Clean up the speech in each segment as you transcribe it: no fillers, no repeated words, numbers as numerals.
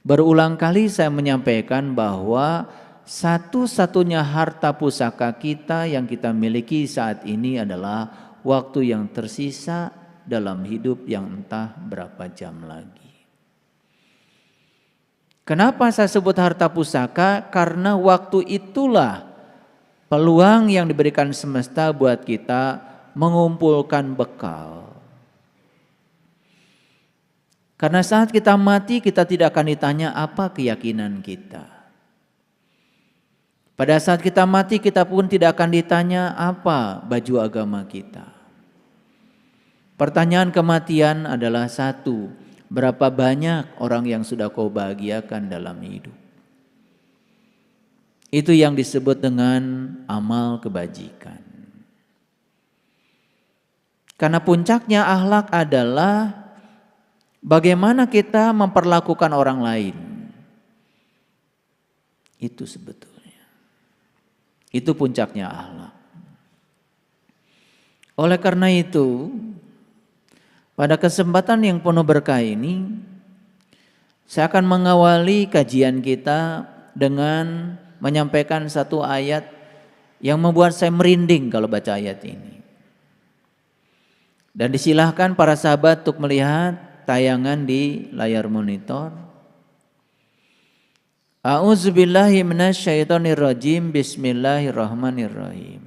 Berulang kali saya menyampaikan bahwa satu-satunya harta pusaka kita yang kita miliki saat ini adalah waktu yang tersisa dalam hidup yang entah berapa jam lagi. Kenapa saya sebut harta pusaka? Karena waktu itulah peluang yang diberikan semesta buat kita mengumpulkan bekal. Karena saat kita mati kita tidak akan ditanya apa keyakinan kita. Pada saat kita mati kita pun tidak akan ditanya apa baju agama kita. Pertanyaan kematian adalah satu, berapa banyak orang yang sudah kau bahagiakan dalam hidup. Itu yang disebut dengan amal kebajikan. Karena puncaknya akhlak adalah bagaimana kita memperlakukan orang lain. Itu sebetulnya. Itu puncaknya akhlak. Oleh karena itu, pada kesempatan yang penuh berkah ini, saya akan mengawali kajian kita dengan menyampaikan satu ayat yang membuat saya merinding kalau baca ayat ini. Dan disilahkan para sahabat untuk melihat tayangan di layar monitor. A'udzubillahi minasyaitonirrajim. Bismillahirrahmanirrahim.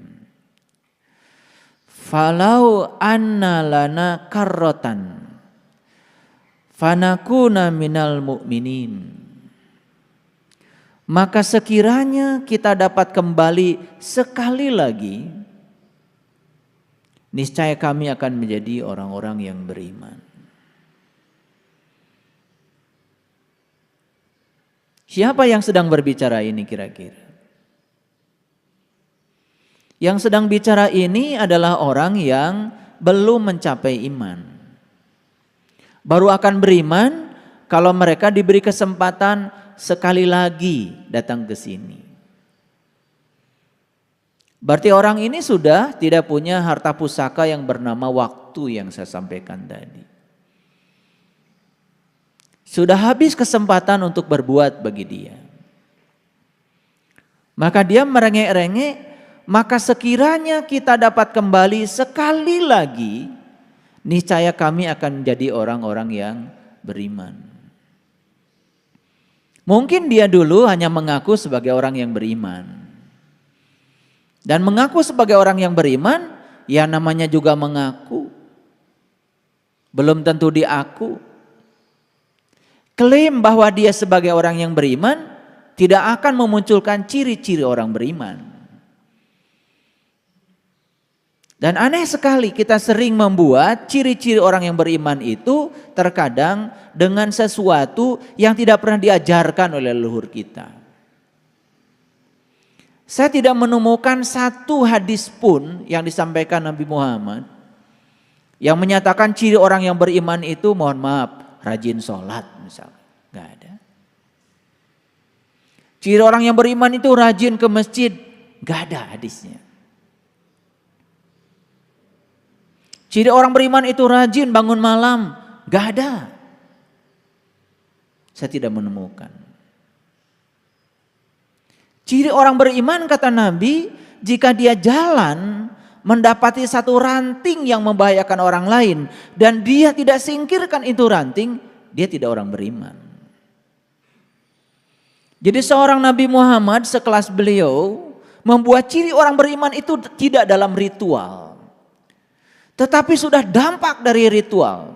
Falau anna lana karrotan fanakuna minal mu'minin. Maka sekiranya kita dapat kembali sekali lagi, niscaya kami akan menjadi orang-orang yang beriman. Siapa yang sedang berbicara ini kira-kira? Yang sedang bicara ini adalah orang yang belum mencapai iman. Baru akan beriman kalau mereka diberi kesempatan sekali lagi datang ke sini. Berarti orang ini sudah tidak punya harta pusaka yang bernama waktu yang saya sampaikan tadi. Sudah habis kesempatan untuk berbuat bagi dia. Maka dia merengek-rengek, maka sekiranya kita dapat kembali sekali lagi, niscaya kami akan menjadi orang-orang yang beriman. Mungkin dia dulu hanya mengaku sebagai orang yang beriman. Dan mengaku sebagai orang yang beriman, ya namanya juga mengaku. Belum tentu diaku. Klaim bahwa dia sebagai orang yang beriman tidak akan memunculkan ciri-ciri orang beriman. Dan aneh sekali kita sering membuat ciri-ciri orang yang beriman itu terkadang dengan sesuatu yang tidak pernah diajarkan oleh leluhur kita. Saya tidak menemukan satu hadis pun yang disampaikan Nabi Muhammad yang menyatakan ciri orang yang beriman itu, mohon maaf, rajin sholat misalnya, nggak ada. Ciri orang yang beriman itu rajin ke masjid, nggak ada hadisnya. Ciri orang beriman itu rajin bangun malam, nggak ada. Saya tidak menemukan. Ciri orang beriman kata Nabi, jika dia jalan mendapati satu ranting yang membahayakan orang lain dan dia tidak singkirkan itu ranting, dia tidak orang beriman. Jadi seorang Nabi Muhammad sekelas beliau membuat ciri orang beriman itu tidak dalam ritual, tetapi sudah dampak dari ritual.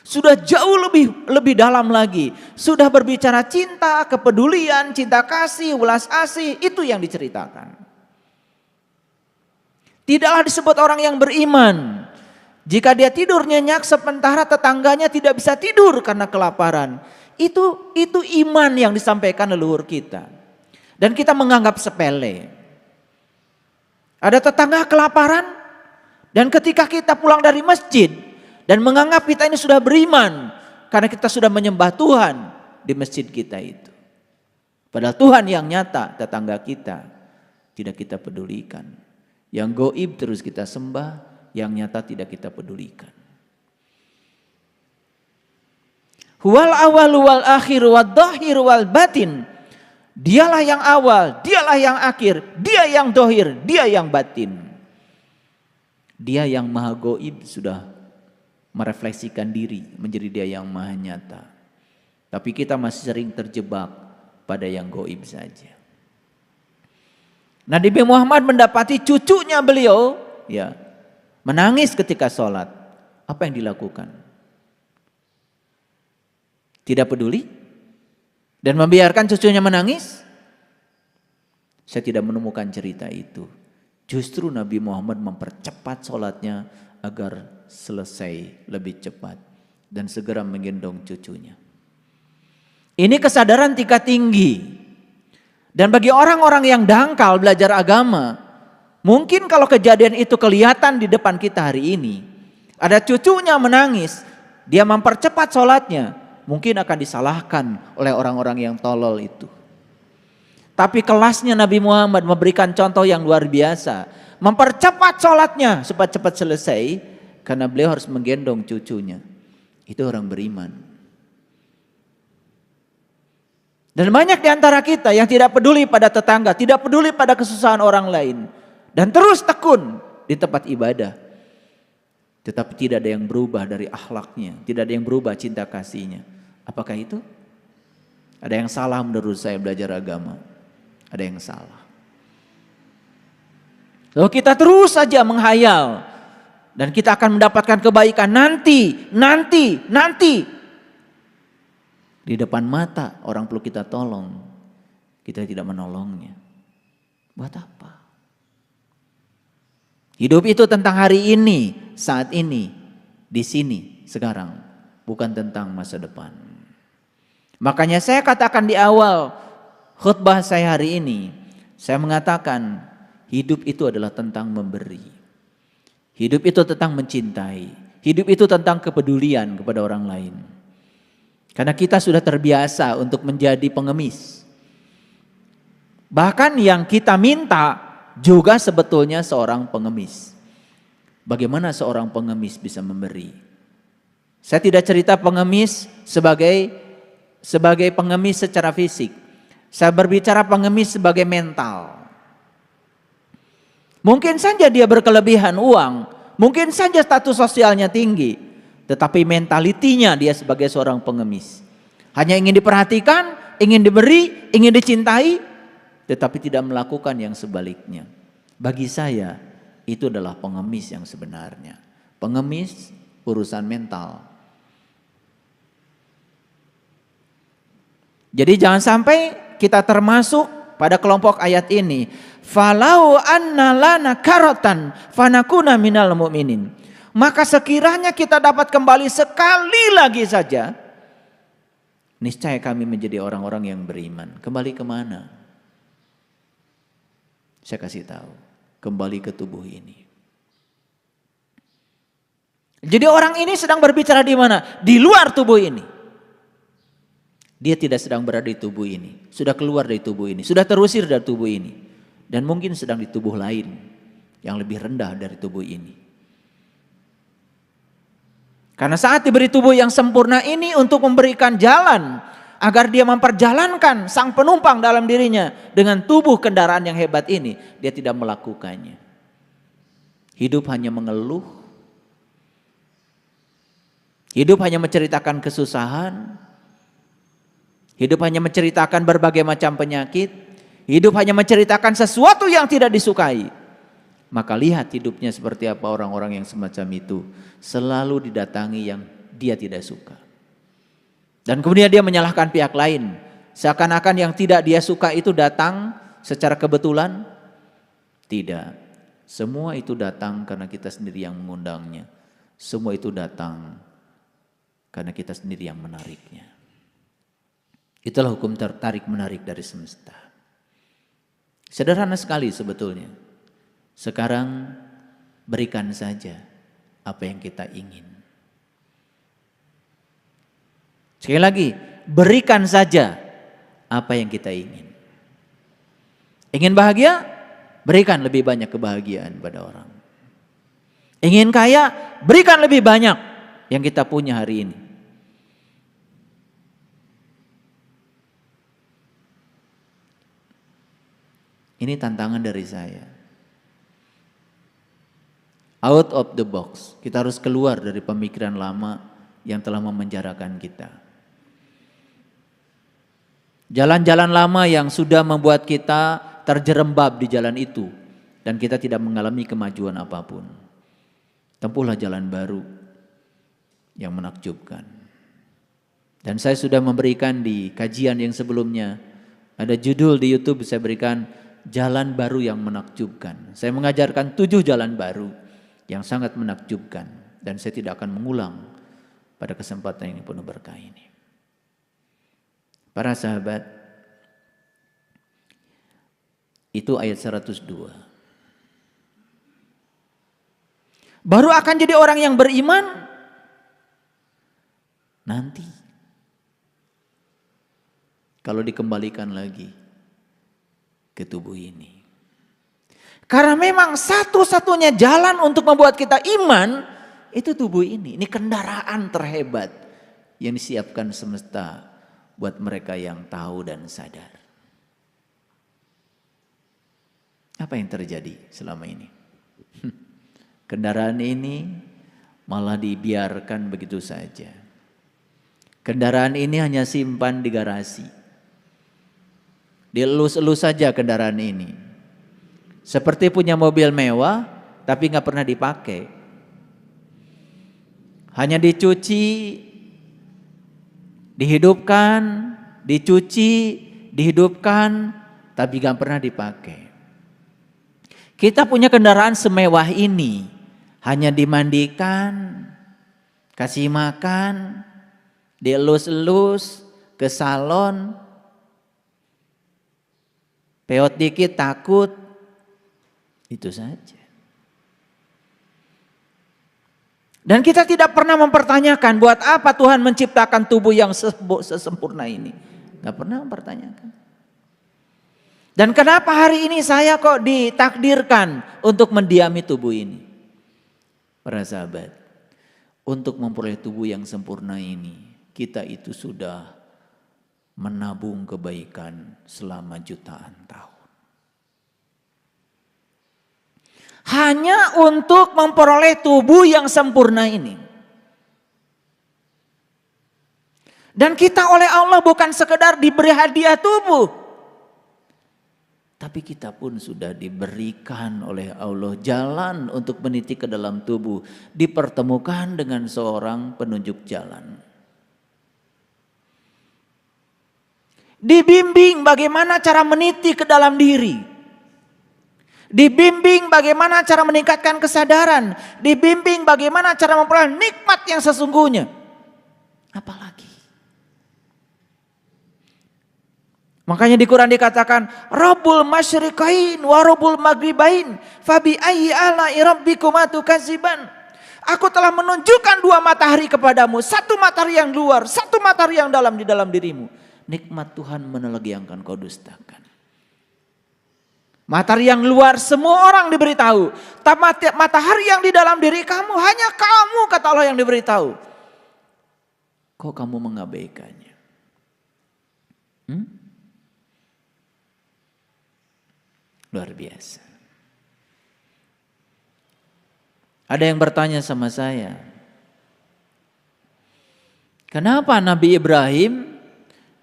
Sudah jauh lebih dalam lagi. Sudah berbicara cinta, kepedulian, cinta kasih, welas asih, itu yang diceritakan. Tidaklah disebut orang yang beriman jika dia tidur nyenyak sementara tetangganya tidak bisa tidur karena kelaparan. Itu iman yang disampaikan leluhur kita. Dan kita menganggap sepele. Ada tetangga kelaparan dan ketika kita pulang dari masjid dan menganggap kita ini sudah beriman karena kita sudah menyembah Tuhan di masjid kita itu. Padahal Tuhan yang nyata tetangga kita tidak kita pedulikan. Yang goib terus kita sembah, yang nyata tidak kita pedulikan. Huwal awal wal akhir wal dhahir wal batin. Dialah yang awal, dialah yang akhir, dia yang dohir, dia yang batin. Dia yang maha goib sudah merefleksikan diri menjadi dia yang maha nyata. Tapi kita masih sering terjebak pada yang goib saja. Nabi Muhammad mendapati cucunya beliau ya menangis ketika sholat. Apa yang dilakukan? Tidak peduli dan membiarkan cucunya menangis? Saya tidak menemukan cerita itu. Justru Nabi Muhammad mempercepat sholatnya agar selesai lebih cepat dan segera menggendong cucunya. Ini kesadaran tingkat tinggi. Dan bagi orang-orang yang dangkal belajar agama, mungkin kalau kejadian itu kelihatan di depan kita hari ini, ada cucunya menangis, dia mempercepat sholatnya, mungkin akan disalahkan oleh orang-orang yang tolol itu. Tapi kelasnya Nabi Muhammad memberikan contoh yang luar biasa. Mempercepat sholatnya supaya cepat selesai. Karena beliau harus menggendong cucunya. Itu orang beriman. Dan banyak di antara kita yang tidak peduli pada tetangga. Tidak peduli pada kesusahan orang lain. Dan terus tekun di tempat ibadah. Tetapi tidak ada yang berubah dari akhlaknya. Tidak ada yang berubah cinta kasihnya. Apakah itu? Ada yang salah menurut saya belajar agama. Ada yang salah. Lalu kita terus saja menghayal. Dan kita akan mendapatkan kebaikan nanti. Di depan mata orang perlu kita tolong. Kita tidak menolongnya. Buat apa? Hidup itu tentang hari ini, saat ini, di sini, sekarang. Bukan tentang masa depan. Makanya saya katakan di awal khutbah saya hari ini, saya mengatakan hidup itu adalah tentang memberi. Hidup itu tentang mencintai. Hidup itu tentang kepedulian kepada orang lain. Karena kita sudah terbiasa untuk menjadi pengemis. Bahkan yang kita minta juga sebetulnya seorang pengemis. Bagaimana seorang pengemis bisa memberi? Saya tidak cerita pengemis sebagai pengemis secara fisik. Saya berbicara pengemis sebagai mental. Mungkin saja dia berkelebihan uang, mungkin saja status sosialnya tinggi, tetapi mentalitinya dia sebagai seorang pengemis. Hanya ingin diperhatikan, ingin diberi, ingin dicintai, tetapi tidak melakukan yang sebaliknya. Bagi saya, itu adalah pengemis yang sebenarnya. Pengemis urusan mental. Jadi jangan sampai kita termasuk pada kelompok ayat ini. Falau anna lana karatan fanakuna minal mu'minin. Maka sekiranya kita dapat kembali sekali lagi saja, niscaya kami menjadi orang-orang yang beriman. Kembali kemana? Saya kasih tahu. Kembali ke tubuh ini. Jadi orang ini sedang berbicara di mana? Di luar tubuh ini. Dia tidak sedang berada di tubuh ini. Sudah keluar dari tubuh ini. Sudah terusir dari tubuh ini. Dan mungkin sedang di tubuh lain. Yang lebih rendah dari tubuh ini. Karena saat diberi tubuh yang sempurna ini untuk memberikan jalan. Agar dia memperjalankan sang penumpang dalam dirinya. Dengan tubuh kendaraan yang hebat ini. Dia tidak melakukannya. Hidup hanya mengeluh. Hidup hanya menceritakan kesusahan. Hidup hanya menceritakan berbagai macam penyakit. Hidup hanya menceritakan sesuatu yang tidak disukai. Maka lihat hidupnya seperti apa orang-orang yang semacam itu. Selalu didatangi yang dia tidak suka. Dan kemudian dia menyalahkan pihak lain. Seakan-akan yang tidak dia suka itu datang secara kebetulan. Tidak. Semua itu datang karena kita sendiri yang mengundangnya. Semua itu datang karena kita sendiri yang menariknya. Itulah hukum tertarik menarik dari semesta. Sederhana sekali sebetulnya. Sekarang berikan saja apa yang kita ingin. Sekali lagi, berikan saja apa yang kita ingin. Ingin bahagia? Berikan lebih banyak kebahagiaan pada orang. Ingin kaya? Berikan lebih banyak yang kita punya hari ini. Ini tantangan dari saya. Out of the box. Kita harus keluar dari pemikiran lama yang telah memenjarakan kita. Jalan-jalan lama yang sudah membuat kita terjerembab di jalan itu. Dan kita tidak mengalami kemajuan apapun. Tempuhlah jalan baru yang menakjubkan. Dan saya sudah memberikan di kajian yang sebelumnya. Ada judul di YouTube saya berikan, jalan baru yang menakjubkan. Saya mengajarkan 7 jalan baru yang sangat menakjubkan. Dan saya tidak akan mengulang pada kesempatan ini penuh berkah ini. Para sahabat, itu ayat 102. Baru akan jadi orang yang beriman nanti. Kalau dikembalikan lagi ke tubuh ini. Karena memang satu-satunya jalan untuk membuat kita iman itu tubuh ini. Ini kendaraan terhebat yang disiapkan semesta buat mereka yang tahu dan sadar. Apa yang terjadi selama ini? Kendaraan ini malah dibiarkan begitu saja. Kendaraan ini hanya simpan di garasi. Dielus-elus saja kendaraan ini. Seperti punya mobil mewah tapi nggak pernah dipakai. Hanya dicuci, dihidupkan, dicuci, dihidupkan, tapi nggak pernah dipakai. Kita punya kendaraan semewah ini, hanya dimandikan, kasih makan, dielus-elus, ke salon, peot dikit takut, itu saja. Dan kita tidak pernah mempertanyakan buat apa Tuhan menciptakan tubuh yang sesempurna ini. Gak pernah mempertanyakan. Dan kenapa hari ini saya kok ditakdirkan untuk mendiami tubuh ini? Para sahabat, untuk memperoleh tubuh yang sempurna ini, kita itu sudah menabung kebaikan selama jutaan tahun. Hanya untuk memperoleh tubuh yang sempurna ini. Dan kita oleh Allah bukan sekedar diberi hadiah tubuh. Tapi kita pun sudah diberikan oleh Allah jalan untuk meniti ke dalam tubuh. Dipertemukan dengan seorang penunjuk jalan. Dibimbing bagaimana cara meniti ke dalam diri. Dibimbing bagaimana cara meningkatkan kesadaran. Dibimbing bagaimana cara memperoleh nikmat yang sesungguhnya. Apalagi. Makanya di Quran dikatakan Rabbul masyriqain wa Rabbul maghribain fabi ayyi ala'i rabbikuma tukadziban. Aku telah menunjukkan 2 matahari kepadamu, satu matahari yang luar, satu matahari yang dalam di dalam dirimu. Nikmat Tuhan mana lagi yang akan kau dustakan? Matahari yang luar semua orang diberitahu. Tapi matahari yang di dalam diri kamu hanya kamu kata Allah yang diberitahu. Kok kamu mengabaikannya? Luar biasa. Ada yang bertanya sama saya, kenapa Nabi Ibrahim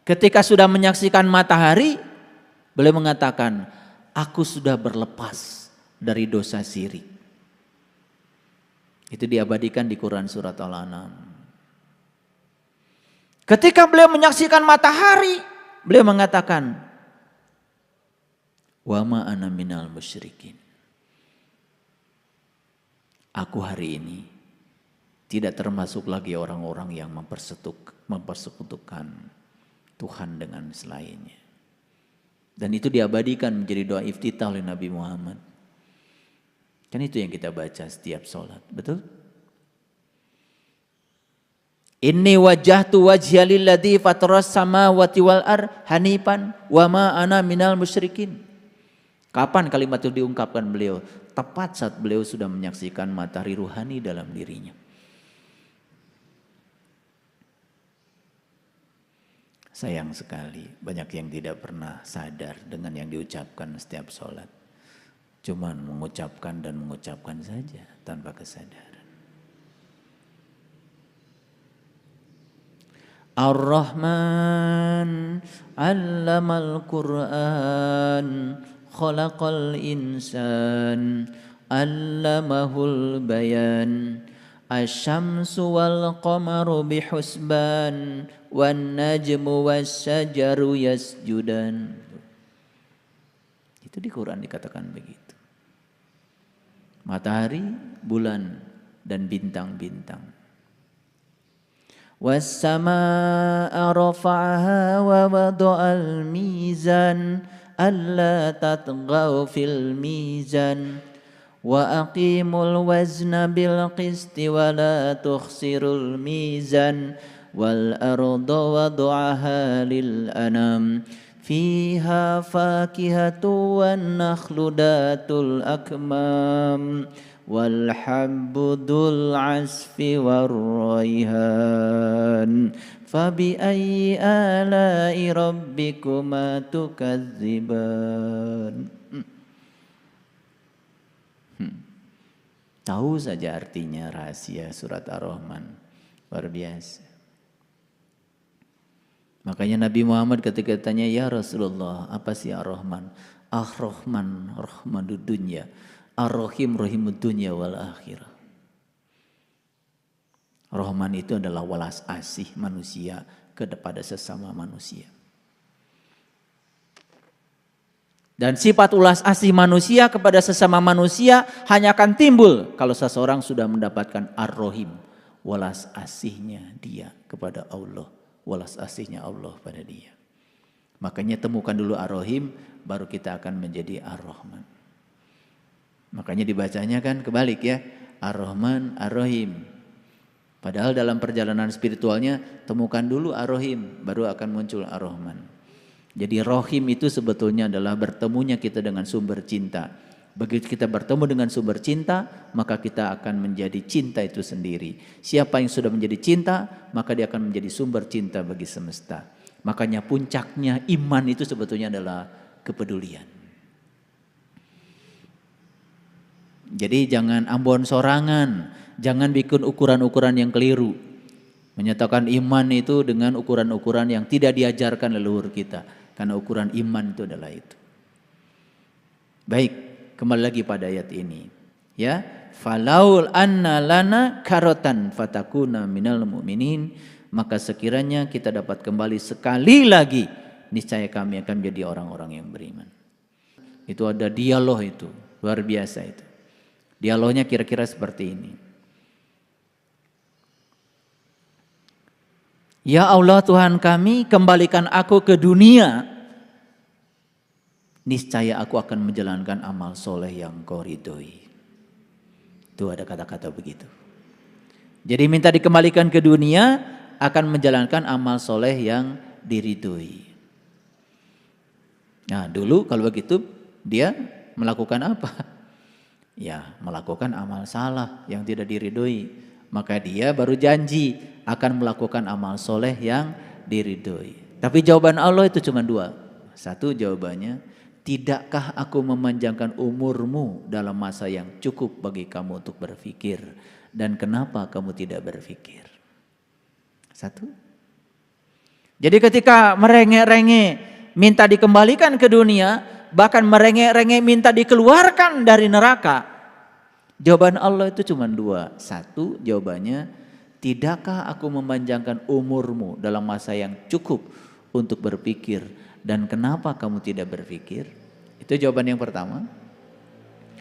ketika sudah menyaksikan matahari, beliau mengatakan, aku sudah berlepas dari dosa syirik. Itu diabadikan di Quran surat Al-An'am. Ketika beliau menyaksikan matahari, beliau mengatakan, wa ma ana minal musyrikin. Aku hari ini tidak termasuk lagi orang-orang yang mempersekutukan Tuhan dengan selainnya. Dan itu diabadikan menjadi doa iftitah oleh Nabi Muhammad. Kan itu yang kita baca setiap sholat, betul? Inni wajjahtu wajhiya lilladzi fataras samawati wal ardh hanifan wa ma ana minal musyrikin. Kapan kalimat itu diungkapkan beliau? Tepat saat beliau sudah menyaksikan matahari ruhani dalam dirinya. Sayang sekali, banyak yang tidak pernah sadar dengan yang diucapkan setiap sholat. Cuman mengucapkan dan mengucapkan saja tanpa kesadaran. Ar-Rahman 'allamal Qur'an khalaqal insan 'allamahul bayan. Asy-syamsu wal qamaru bihusban wan najmu wasyajaru yasjudan. Itu di Quran dikatakan begitu. Matahari, bulan dan bintang-bintang. Was-samaa'a rafa'aha wa wada'al mizan alla tatghaw fil mizan. Wa aqimul wazna bil qisti wa la tukhsirul mizan wal arda wada'aha lil anam fiha fakihatu wan nakhlu datul akmam wal habbu dzul asfi war rayhan fabi ayyi ala'i rabbikuma tukadziban. Tahu saja artinya rahasia surat Ar-Rahman. Luar biasa. Makanya Nabi Muhammad ketika ditanya, ya Rasulullah, apa sih Ar-Rahman? Ar-Rahman, rahmanud dunya. Ar-Rahim, rahimud dunya wal akhirah. Rahman itu adalah walas asih manusia kepada sesama manusia. Dan sifat ulas asih manusia kepada sesama manusia hanya akan timbul kalau seseorang sudah mendapatkan ar-Rahim, walas asihnya dia kepada Allah, walas asihnya Allah pada dia. Makanya temukan dulu ar-Rahim, baru kita akan menjadi ar-Rahman. Makanya dibacanya kan kebalik ya, ar-Rahman, ar-Rahim. Padahal dalam perjalanan spiritualnya temukan dulu ar-Rahim, baru akan muncul ar-Rahman. Jadi rohim itu sebetulnya adalah bertemunya kita dengan sumber cinta. Begitu kita bertemu dengan sumber cinta, maka kita akan menjadi cinta itu sendiri. Siapa yang sudah menjadi cinta, maka dia akan menjadi sumber cinta bagi semesta. Makanya puncaknya iman itu sebetulnya adalah kepedulian. Jadi jangan ambon sorangan, jangan bikin ukuran-ukuran yang keliru. Menyatakan iman itu dengan ukuran-ukuran yang tidak diajarkan leluhur kita. Karena ukuran iman itu adalah itu. Baik, kembali lagi pada ayat ini. Ya, falaul anna lana karotan fatakuna minal mu'minin, maka sekiranya kita dapat kembali sekali lagi, niscaya kami akan menjadi orang-orang yang beriman. Itu ada dialog itu, luar biasa itu. Dialognya kira-kira seperti ini. Ya Allah Tuhan kami, kembalikan aku ke dunia. Niscaya aku akan menjalankan amal soleh yang Kau ridhoi. Itu ada kata-kata begitu. Jadi minta dikembalikan ke dunia, akan menjalankan amal soleh yang diridhoi. Nah dulu kalau begitu dia melakukan apa? Ya melakukan amal salah yang tidak diridhoi. Maka dia baru janji akan melakukan amal soleh yang diridhoi. Tapi jawaban Allah itu cuma dua. Satu jawabannya, tidakkah aku memanjangkan umurmu dalam masa yang cukup bagi kamu untuk berpikir? Dan kenapa kamu tidak berpikir? Satu. Jadi ketika merengek-rengek minta dikembalikan ke dunia, bahkan merengek-rengek minta dikeluarkan dari neraka, jawaban Allah itu cuma dua. Satu jawabannya, tidakkah aku memanjangkan umurmu dalam masa yang cukup untuk berpikir, dan kenapa kamu tidak berpikir? Itu jawaban yang pertama.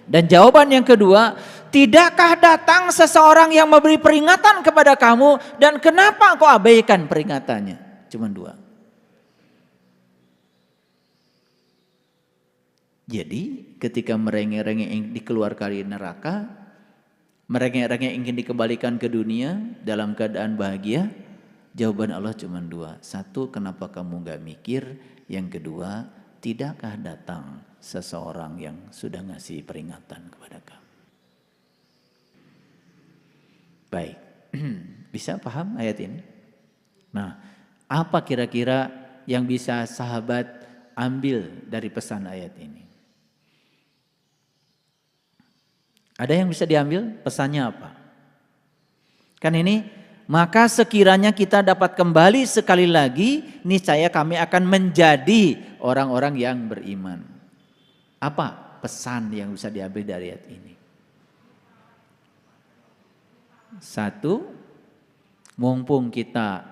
Dan jawaban yang kedua, tidakkah datang seseorang yang memberi peringatan kepada kamu, dan kenapa kau abaikan peringatannya? Cuma dua. Jadi ketika merengek-rengek dikeluarkan dari neraka, merengek-rengek ingin dikembalikan ke dunia dalam keadaan bahagia, jawaban Allah cuma dua. Satu, kenapa kamu gak mikir? Yang kedua, tidakkah datang seseorang yang sudah ngasih peringatan kepada kamu? Baik, bisa paham ayat ini? Nah, apa kira-kira yang bisa sahabat ambil dari pesan ayat ini? Ada yang bisa diambil? Pesannya apa? Kan ini, maka sekiranya kita dapat kembali sekali lagi, niscaya kami akan menjadi orang-orang yang beriman. Apa pesan yang bisa diambil dari ayat ini? Satu, mumpung kita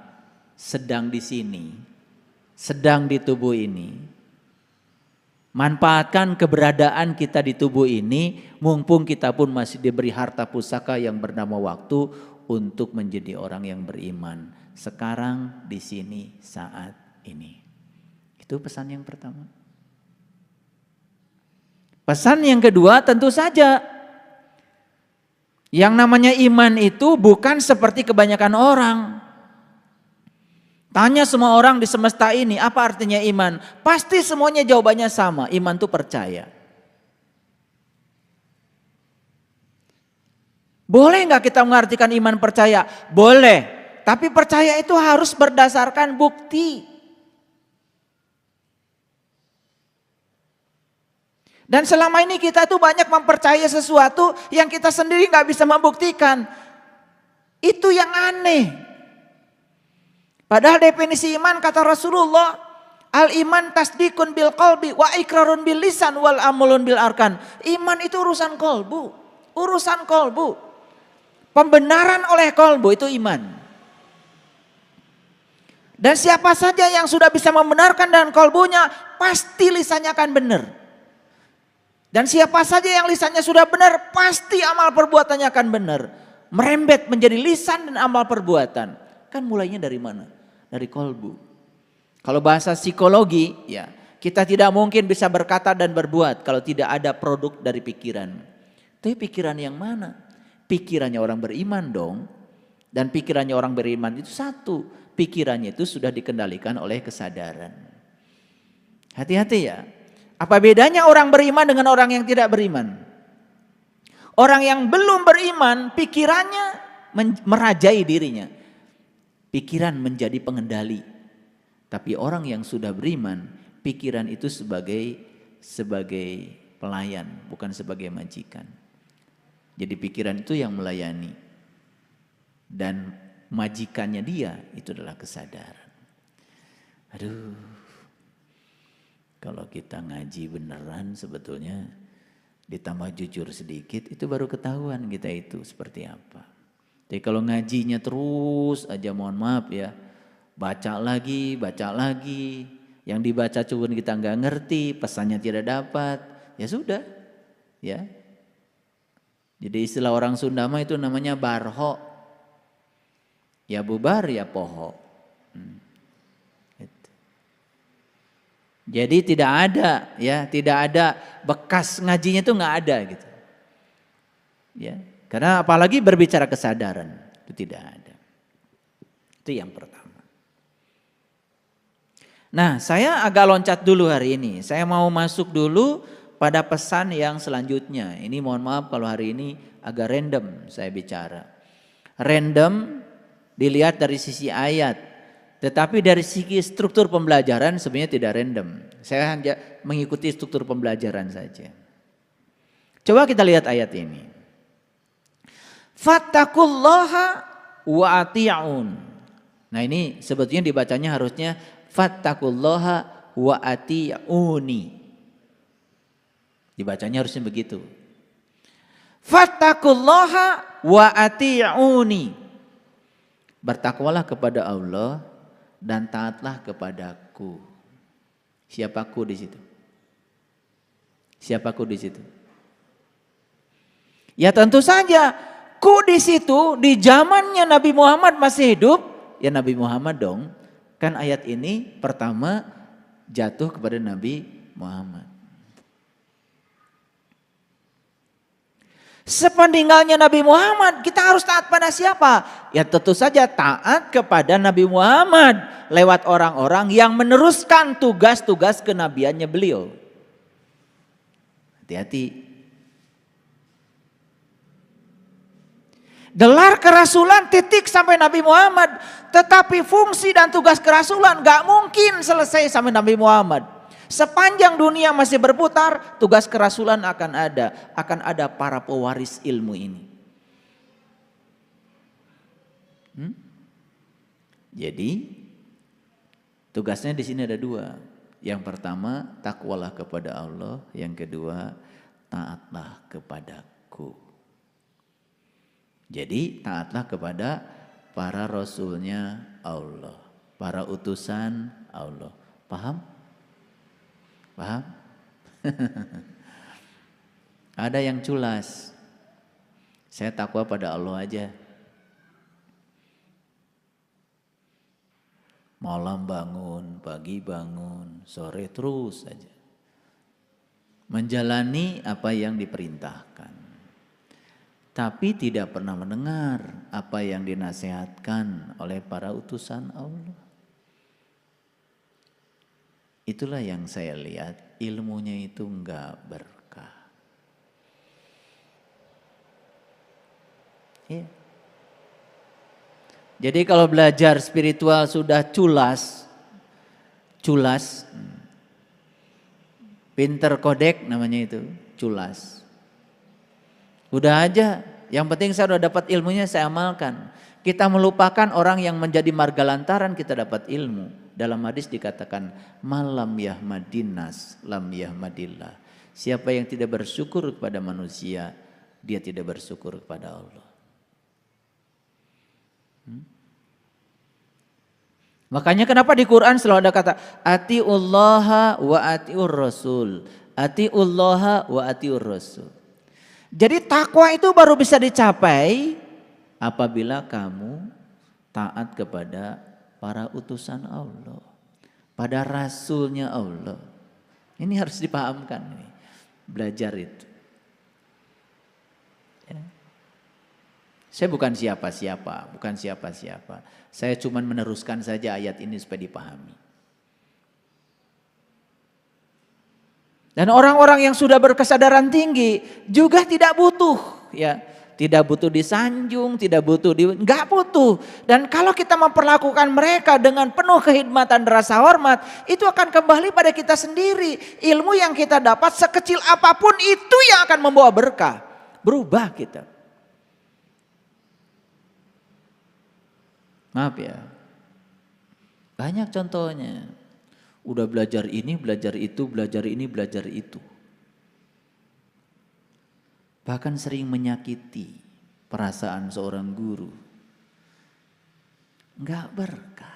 sedang di sini, sedang di tubuh ini, manfaatkan keberadaan kita di tubuh ini, mumpung kita pun masih diberi harta pusaka yang bernama waktu untuk menjadi orang yang beriman. Sekarang, di sini, saat ini. Itu pesan yang pertama. Pesan yang kedua tentu saja, yang namanya iman itu bukan seperti kebanyakan orang. Tanya semua orang di semesta ini, apa artinya iman? Pasti semuanya jawabannya sama, iman itu percaya. Boleh nggak kita mengartikan iman percaya? Boleh, tapi percaya itu harus berdasarkan bukti. Dan selama ini kita tuh banyak mempercayai sesuatu yang kita sendiri nggak bisa membuktikan. Itu yang aneh. Padahal definisi iman kata Rasulullah, al-iman tasdikun bil qalbi wa ikrarun bil lisan wal amalun bil arkan. Iman itu urusan kolbu, urusan kolbu. Pembenaran oleh kolbu itu iman. Dan siapa saja yang sudah bisa membenarkan dengan kolbunya, pasti lisannya akan benar. Dan siapa saja yang lisannya sudah benar, pasti amal perbuatannya akan benar. Merembet menjadi lisan dan amal perbuatan. Kan mulainya dari mana? Dari kolbu. Kalau bahasa psikologi, ya kita tidak mungkin bisa berkata dan berbuat kalau tidak ada produk dari pikiran. Tapi pikiran yang mana? Pikirannya orang beriman dong. Dan pikirannya orang beriman itu satu. Pikirannya itu sudah dikendalikan oleh kesadaran. Hati-hati ya. Apa bedanya orang beriman dengan orang yang tidak beriman? Orang yang belum beriman, pikirannya merajai dirinya. Pikiran menjadi pengendali. Tapi orang yang sudah beriman, pikiran itu sebagai pelayan, bukan sebagai majikan. Jadi pikiran itu yang melayani. Dan majikannya dia itu adalah kesadaran. Aduh, kalau kita ngaji beneran sebetulnya ditambah jujur sedikit, itu baru ketahuan kita itu seperti apa. Jadi kalau ngajinya terus aja, mohon maaf ya, baca lagi, yang dibaca cuma kita nggak ngerti, pesannya tidak dapat, ya sudah, ya. Jadi istilah orang Sunda mah itu namanya barho, ya bubar ya poho. Jadi tidak ada, ya, tidak ada bekas ngajinya itu nggak ada gitu, ya. Karena apalagi berbicara kesadaran, itu tidak ada. Itu yang pertama. Nah, saya agak loncat dulu hari ini. Saya mau masuk dulu pada pesan yang selanjutnya. Ini mohon maaf kalau hari ini agak random saya bicara. Random dilihat dari sisi ayat. Tetapi dari segi struktur pembelajaran sebenarnya tidak random. Saya hanya mengikuti struktur pembelajaran saja. Coba kita lihat ayat ini. Fattaqullaha wa ati'un. Nah ini sebetulnya dibacanya harusnya fattaqullaha wa ati'uni. Dibacanya harusnya begitu. Fattaqullaha wa ati'uni. Bertakwalah kepada Allah dan taatlah kepadaku. Siapaku di situ? Siapaku di situ? Ya tentu saja. Ku di situ di zamannya Nabi Muhammad masih hidup, ya Nabi Muhammad dong. Kan ayat ini pertama jatuh kepada Nabi Muhammad. Sepeninggalnya Nabi Muhammad, kita harus taat pada siapa? Ya tentu saja taat kepada Nabi Muhammad lewat orang-orang yang meneruskan tugas-tugas kenabiannya beliau. Hati-hati. Gelar kerasulan titik sampai Nabi Muhammad. Tetapi fungsi dan tugas kerasulan gak mungkin selesai sampai Nabi Muhammad. Sepanjang dunia masih berputar, tugas kerasulan akan ada. Akan ada para pewaris ilmu ini. Jadi tugasnya di sini ada dua. Yang pertama, takwalah kepada Allah. Yang kedua, taatlah kepadaku. Jadi taatlah kepada para rasulnya Allah, para utusan Allah. Paham? Paham? Ada yang culas. Saya takwa pada Allah aja. Malam bangun, pagi bangun, sore terus aja. Menjalani apa yang diperintahkan. Tapi tidak pernah mendengar apa yang dinasihatkan oleh para utusan Allah. Itulah yang saya lihat, ilmunya itu enggak berkah. Ya. Jadi kalau belajar spiritual sudah culas, pinter kodek namanya itu, culas. Udah aja, yang penting saya udah dapat ilmunya, saya amalkan. Kita melupakan orang yang menjadi marga lantaran kita dapat ilmu. Dalam hadis dikatakan, malam yahmadinas lam yahmadillah. Siapa yang tidak bersyukur kepada manusia, dia tidak bersyukur kepada Allah. Makanya kenapa di Quran selalu ada kata, atiullaha wa atiur rasul. Atiullaha wa atiur rasul. Jadi takwa itu baru bisa dicapai apabila kamu taat kepada para utusan Allah, pada rasulnya Allah. Ini harus dipahamkan, belajar itu. Ya. Saya bukan siapa-siapa, Saya cuma meneruskan saja ayat ini supaya dipahami. Dan orang-orang yang sudah berkesadaran tinggi juga tidak butuh, ya, tidak butuh disanjung, nggak butuh. Dan kalau kita memperlakukan mereka dengan penuh kehormatan dan rasa hormat, itu akan kembali pada kita sendiri. Ilmu yang kita dapat sekecil apapun itu yang akan membawa berkah, berubah kita. Maaf ya, banyak contohnya. Udah belajar ini, belajar itu, belajar ini, belajar itu. Bahkan sering menyakiti perasaan seorang guru. Enggak berkah.